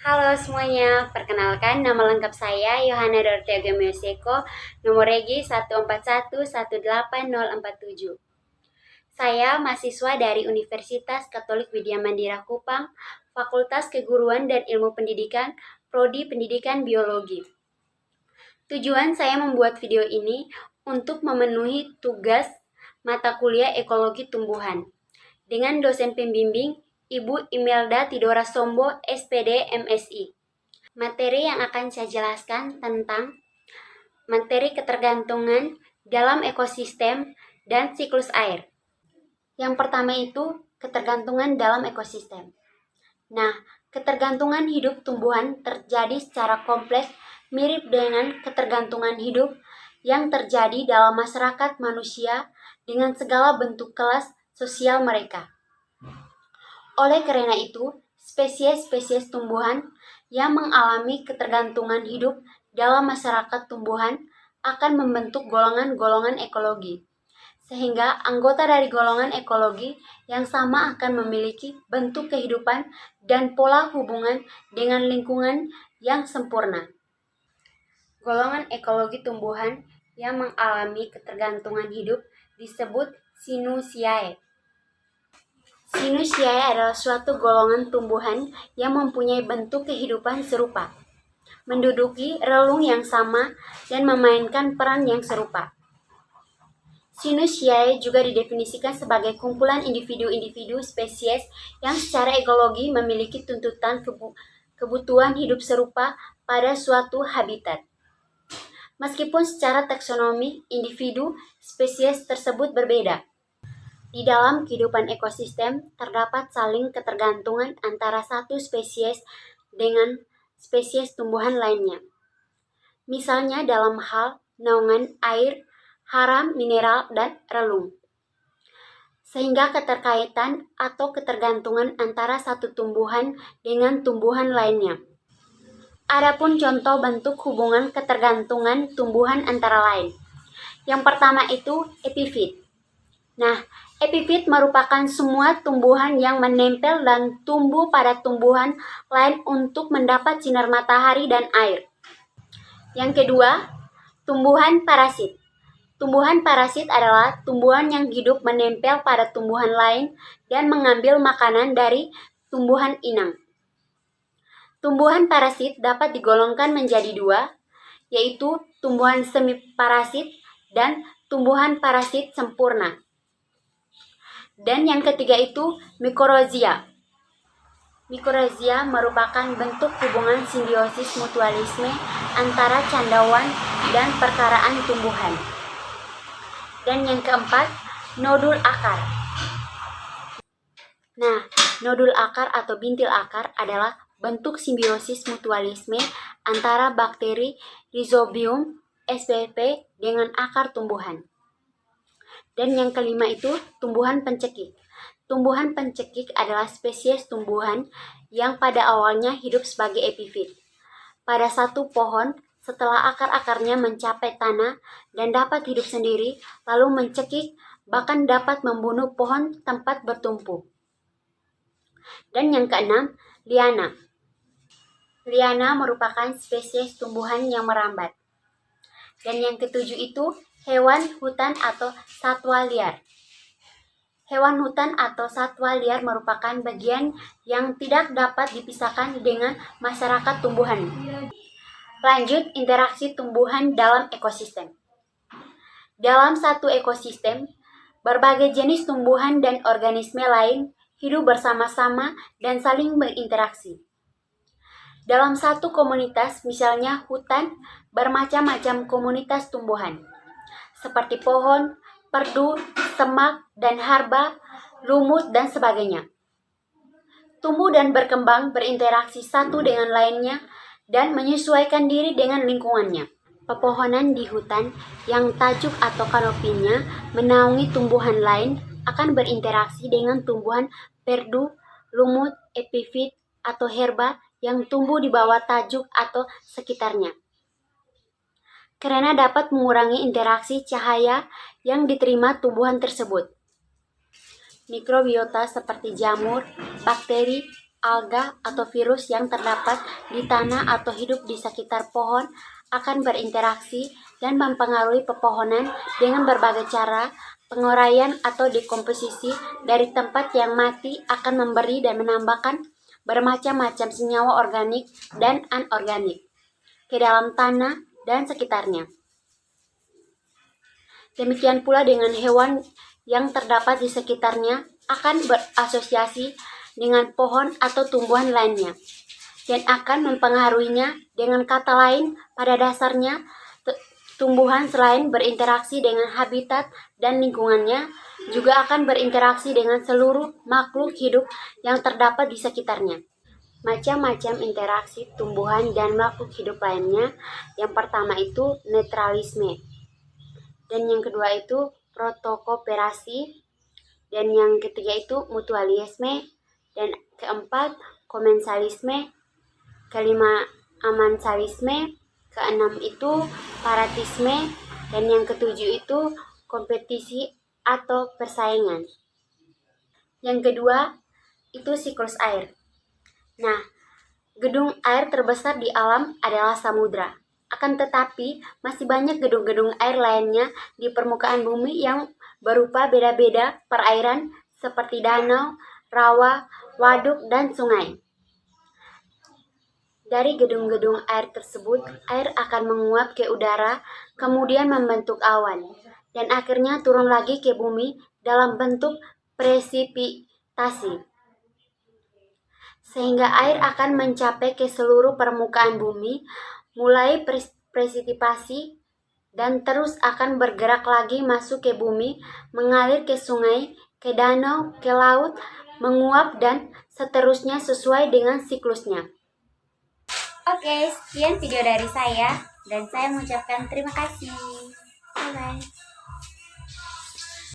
Halo semuanya, perkenalkan nama lengkap saya Yohana Dorothea Gemioseko, nomor regi 141818047. Saya mahasiswa dari Universitas Katolik Widya Mandira Kupang, Fakultas Keguruan dan Ilmu Pendidikan, Prodi Pendidikan Biologi. Tujuan saya membuat video ini untuk memenuhi tugas mata kuliah Ekologi Tumbuhan dengan dosen pembimbing Ibu Imelda Tidora Sombo, SPD MSI. Materi yang akan saya jelaskan tentang materi ketergantungan dalam ekosistem dan siklus air. Yang pertama itu ketergantungan dalam ekosistem. Nah, ketergantungan hidup tumbuhan terjadi secara kompleks mirip dengan ketergantungan hidup yang terjadi dalam masyarakat manusia dengan segala bentuk kelas sosial mereka. Oleh karena itu, spesies-spesies tumbuhan yang mengalami ketergantungan hidup dalam masyarakat tumbuhan akan membentuk golongan-golongan ekologi, sehingga anggota dari golongan ekologi yang sama akan memiliki bentuk kehidupan dan pola hubungan dengan lingkungan yang sempurna. Golongan ekologi tumbuhan yang mengalami ketergantungan hidup disebut Sinusiae. Sinusiae adalah suatu golongan tumbuhan yang mempunyai bentuk kehidupan serupa, menduduki relung yang sama, dan memainkan peran yang serupa. Sinusiae juga didefinisikan sebagai kumpulan individu-individu spesies yang secara ekologi memiliki tuntutan kebutuhan hidup serupa pada suatu habitat. Meskipun secara taksonomi individu spesies tersebut berbeda, di dalam kehidupan ekosistem terdapat saling ketergantungan antara satu spesies dengan spesies tumbuhan lainnya. Misalnya dalam hal naungan air, hara mineral, dan relung. Sehingga keterkaitan atau ketergantungan antara satu tumbuhan dengan tumbuhan lainnya. Adapun contoh bentuk hubungan ketergantungan tumbuhan antara lain. Yang pertama itu epifit. Nah, epifit merupakan semua tumbuhan yang menempel dan tumbuh pada tumbuhan lain untuk mendapat sinar matahari dan air. Yang kedua, tumbuhan parasit. Tumbuhan parasit adalah tumbuhan yang hidup menempel pada tumbuhan lain dan mengambil makanan dari tumbuhan inang. Tumbuhan parasit dapat digolongkan menjadi dua, yaitu tumbuhan semiparasit dan tumbuhan parasit sempurna. Dan yang ketiga itu mikorrhizia. Mikorrhizia merupakan bentuk hubungan simbiosis mutualisme antara candauan dan perkaraan tumbuhan. Dan yang keempat, nodul akar. Nah, nodul akar atau bintil akar adalah bentuk simbiosis mutualisme antara bakteri Rhizobium spp dengan akar tumbuhan. Dan yang kelima itu tumbuhan pencekik. Tumbuhan pencekik adalah spesies tumbuhan yang pada awalnya hidup sebagai epifit pada satu pohon. Setelah akar-akarnya mencapai tanah dan dapat hidup sendiri, lalu mencekik, bahkan dapat membunuh pohon tempat bertumpu. Dan yang keenam, liana. Liana merupakan spesies tumbuhan yang merambat. Dan yang ketujuh itu hewan hutan atau satwa liar. Hewan hutan atau satwa liar merupakan bagian yang tidak dapat dipisahkan dengan masyarakat tumbuhan. Lanjut, interaksi tumbuhan dalam ekosistem. Dalam satu ekosistem, berbagai jenis tumbuhan dan organisme lain hidup bersama-sama dan saling berinteraksi. Dalam satu komunitas, misalnya hutan, bermacam-macam komunitas tumbuhan, seperti pohon, perdu, semak, dan harba, lumut, dan sebagainya. Tumbuh dan berkembang berinteraksi satu dengan lainnya dan menyesuaikan diri dengan lingkungannya. Pepohonan di hutan yang tajuk atau kanopinya menaungi tumbuhan lain akan berinteraksi dengan tumbuhan perdu, lumut, epifit, atau herba yang tumbuh di bawah tajuk atau sekitarnya. Karena dapat mengurangi interaksi cahaya yang diterima tumbuhan tersebut. Mikrobiota seperti jamur, bakteri, alga atau virus yang terdapat di tanah atau hidup di sekitar pohon akan berinteraksi dan mempengaruhi pepohonan dengan berbagai cara. Penguraian atau dekomposisi dari tempat yang mati akan memberi dan menambahkan bermacam-macam senyawa organik dan anorganik ke dalam tanah dan sekitarnya. Demikian pula dengan hewan yang terdapat di sekitarnya akan berasosiasi dengan pohon atau tumbuhan lainnya dan akan mempengaruhinya. Dengan kata lain, pada dasarnya tumbuhan selain berinteraksi dengan habitat dan lingkungannya, juga akan berinteraksi dengan seluruh makhluk hidup yang terdapat di sekitarnya. Macam-macam interaksi tumbuhan dan makhluk hidup lainnya. Yang pertama itu netralisme, dan yang kedua itu protokooperasi, dan yang ketiga itu mutualisme, dan keempat komensalisme, kelima amensalisme, keenam itu paratisme, dan yang ketujuh itu kompetisi atau persaingan. Yang kedua itu siklus air. Nah, gedung air terbesar di alam adalah samudra. Akan tetapi, masih banyak gedung-gedung air lainnya di permukaan bumi yang berupa beda-beda perairan seperti danau, rawa, waduk, dan sungai. Dari gedung-gedung air tersebut, air akan menguap ke udara, kemudian membentuk awan, dan akhirnya turun lagi ke bumi dalam bentuk presipitasi. Sehingga air akan mencapai ke seluruh permukaan bumi, mulai presipitasi, dan terus akan bergerak lagi masuk ke bumi, mengalir ke sungai, ke danau, ke laut, menguap, dan seterusnya sesuai dengan siklusnya. Oke, sekian video dari saya, dan saya mengucapkan terima kasih. Bye-bye.